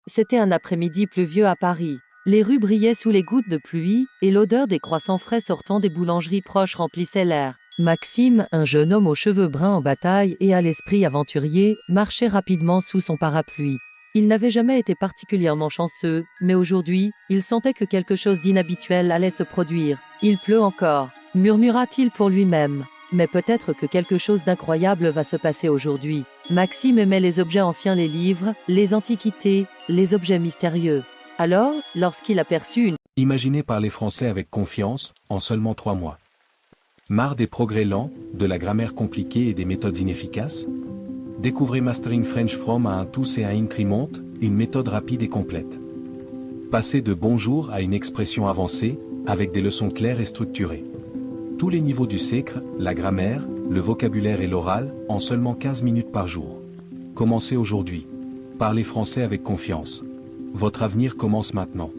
C'était un après-midi pluvieux à Paris. Les rues brillaient sous les gouttes de pluie, et l'odeur des croissants frais sortant des boulangeries proches remplissait l'air. Maxime, un jeune homme aux cheveux bruns en bataille et à l'esprit aventurier, marchait rapidement sous son parapluie. Il n'avait jamais été particulièrement chanceux, mais aujourd'hui, il sentait que quelque chose d'inhabituel allait se produire. « Il pleut encore », murmura-t-il pour lui-même. Mais peut-être que quelque chose d'incroyable va se passer aujourd'hui. Maxime aimait les objets anciens, les livres, les antiquités, les objets mystérieux. Alors, lorsqu'il aperçut une Imaginé par les Français avec confiance, en seulement 3 mois. Marre des progrès lents, de la grammaire compliquée et des méthodes inefficaces? Découvrez Mastering French from à un tous et à une trimonte, une méthode rapide et complète. Passez de bonjour à une expression avancée, avec des leçons claires et structurées. Tous les niveaux du sacre, la grammaire, le vocabulaire et l'oral, en seulement 15 minutes par jour. Commencez aujourd'hui. Parlez français avec confiance. Votre avenir commence maintenant.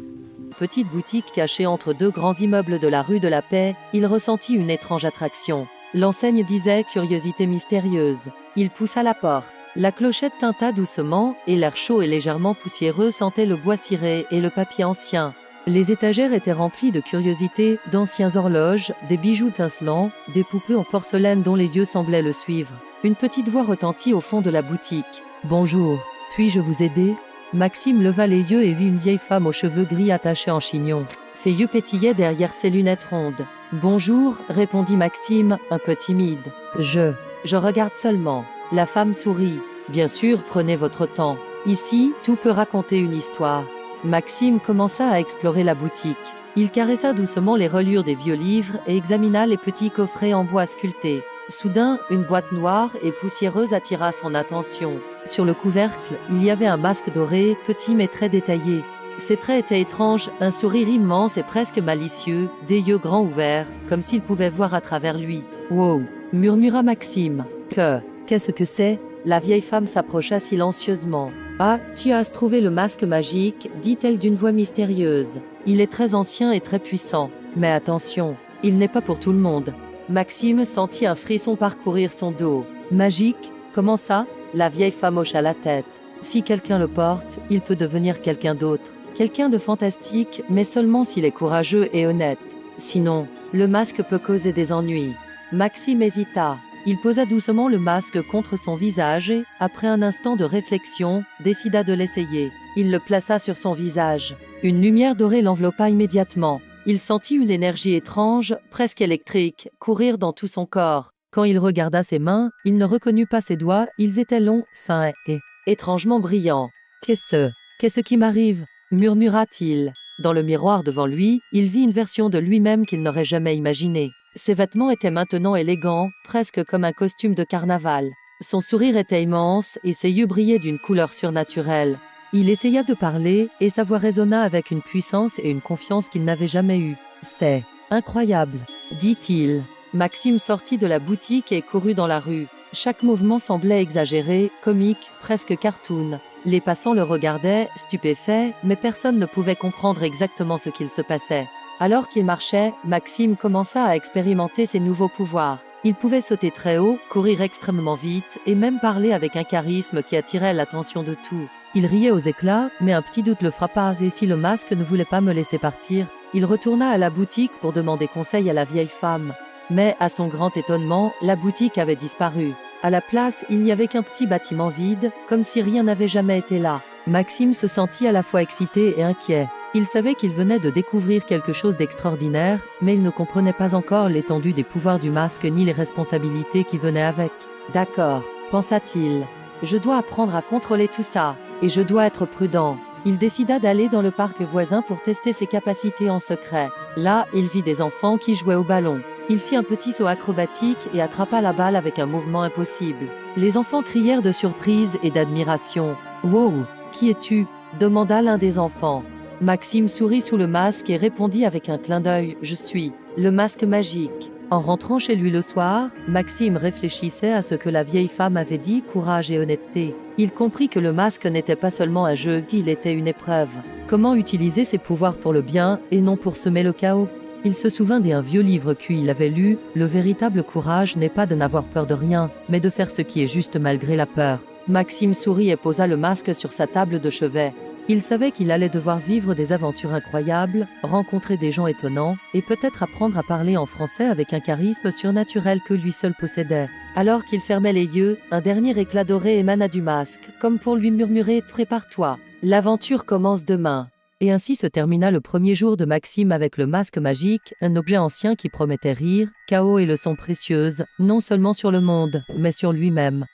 petite boutique cachée entre deux grands immeubles de la rue de la Paix, il ressentit une étrange attraction. L'enseigne disait « Curiosité mystérieuse ». Il poussa la porte. La clochette tinta doucement, et l'air chaud et légèrement poussiéreux sentait le bois ciré et le papier ancien. Les étagères étaient remplies de curiosités, d'anciens horloges, des bijoux tincelants, des poupées en porcelaine dont les yeux semblaient le suivre. Une petite voix retentit au fond de la boutique. « Bonjour, puis-je vous aider ?» Maxime leva les yeux et vit une vieille femme aux cheveux gris attachés en chignon. Ses yeux pétillaient derrière ses lunettes rondes. « Bonjour, répondit Maxime, un peu timide. Je regarde seulement. » La femme sourit. « Bien sûr, prenez votre temps. Ici, tout peut raconter une histoire. » Maxime commença à explorer la boutique. Il caressa doucement les reliures des vieux livres et examina les petits coffrets en bois sculptés. Soudain, une boîte noire et poussiéreuse attira son attention. Sur le couvercle, il y avait un masque doré, petit mais très détaillé. Ses traits étaient étranges, un sourire immense et presque malicieux, des yeux grands ouverts, comme s'il pouvait voir à travers lui. « Wow !» murmura Maxime. « Qu'est-ce que c'est ?» La vieille femme s'approcha silencieusement. « Ah, tu as trouvé le masque magique, dit-elle d'une voix mystérieuse. Il est très ancien et très puissant. Mais attention, il n'est pas pour tout le monde. » Maxime sentit un frisson parcourir son dos. « Magique? Comment ça ?» La vieille femme hocha la tête. « Si quelqu'un le porte, il peut devenir quelqu'un d'autre. Quelqu'un de fantastique, mais seulement s'il est courageux et honnête. Sinon, le masque peut causer des ennuis. » Maxime hésita. Il posa doucement le masque contre son visage et, après un instant de réflexion, décida de l'essayer. Il le plaça sur son visage. Une lumière dorée l'enveloppa immédiatement. Il sentit une énergie étrange, presque électrique, courir dans tout son corps. Quand il regarda ses mains, il ne reconnut pas ses doigts, ils étaient longs, fins et étrangement brillants. « Qu'est-ce qui m'arrive ?» murmura-t-il. Dans le miroir devant lui, il vit une version de lui-même qu'il n'aurait jamais imaginée. Ses vêtements étaient maintenant élégants, presque comme un costume de carnaval. Son sourire était immense et ses yeux brillaient d'une couleur surnaturelle. Il essaya de parler et sa voix résonna avec une puissance et une confiance qu'il n'avait jamais eues. « C'est incroyable », dit-il. Maxime sortit de la boutique et courut dans la rue. Chaque mouvement semblait exagéré, comique, presque cartoon. Les passants le regardaient, stupéfaits, mais personne ne pouvait comprendre exactement ce qu'il se passait. Alors qu'il marchait, Maxime commença à expérimenter ses nouveaux pouvoirs. Il pouvait sauter très haut, courir extrêmement vite et même parler avec un charisme qui attirait l'attention de tout. Il riait aux éclats, mais un petit doute le frappa et si le masque ne voulait pas me laisser partir, il retourna à la boutique pour demander conseil à la vieille femme. Mais, à son grand étonnement, la boutique avait disparu. À la place, il n'y avait qu'un petit bâtiment vide, comme si rien n'avait jamais été là. Maxime se sentit à la fois excité et inquiet. Il savait qu'il venait de découvrir quelque chose d'extraordinaire, mais il ne comprenait pas encore l'étendue des pouvoirs du masque ni les responsabilités qui venaient avec. « D'accord, pensa-t-il. Je dois apprendre à contrôler tout ça, et je dois être prudent. » Il décida d'aller dans le parc voisin pour tester ses capacités en secret. Là, il vit des enfants qui jouaient au ballon. Il fit un petit saut acrobatique et attrapa la balle avec un mouvement impossible. Les enfants crièrent de surprise et d'admiration. « Wow, qui es-tu » demanda l'un des enfants. Maxime sourit sous le masque et répondit avec un clin d'œil « Je suis le masque magique ». En rentrant chez lui le soir, Maxime réfléchissait à ce que la vieille femme avait dit, courage et honnêteté. Il comprit que le masque n'était pas seulement un jeu, qu'il était une épreuve. Comment utiliser ses pouvoirs pour le bien et non pour semer le chaos? Il se souvint d'un vieux livre qu'il avait lu, « Le véritable courage n'est pas de n'avoir peur de rien, mais de faire ce qui est juste malgré la peur ». Maxime sourit et posa le masque sur sa table de chevet. Il savait qu'il allait devoir vivre des aventures incroyables, rencontrer des gens étonnants, et peut-être apprendre à parler en français avec un charisme surnaturel que lui seul possédait. Alors qu'il fermait les yeux, un dernier éclat doré émana du masque, comme pour lui murmurer « Prépare-toi, l'aventure commence demain ». Et ainsi se termina le premier jour de Maxime avec le masque magique, un objet ancien qui promettait rire, chaos et leçons précieuses, non seulement sur le monde, mais sur lui-même.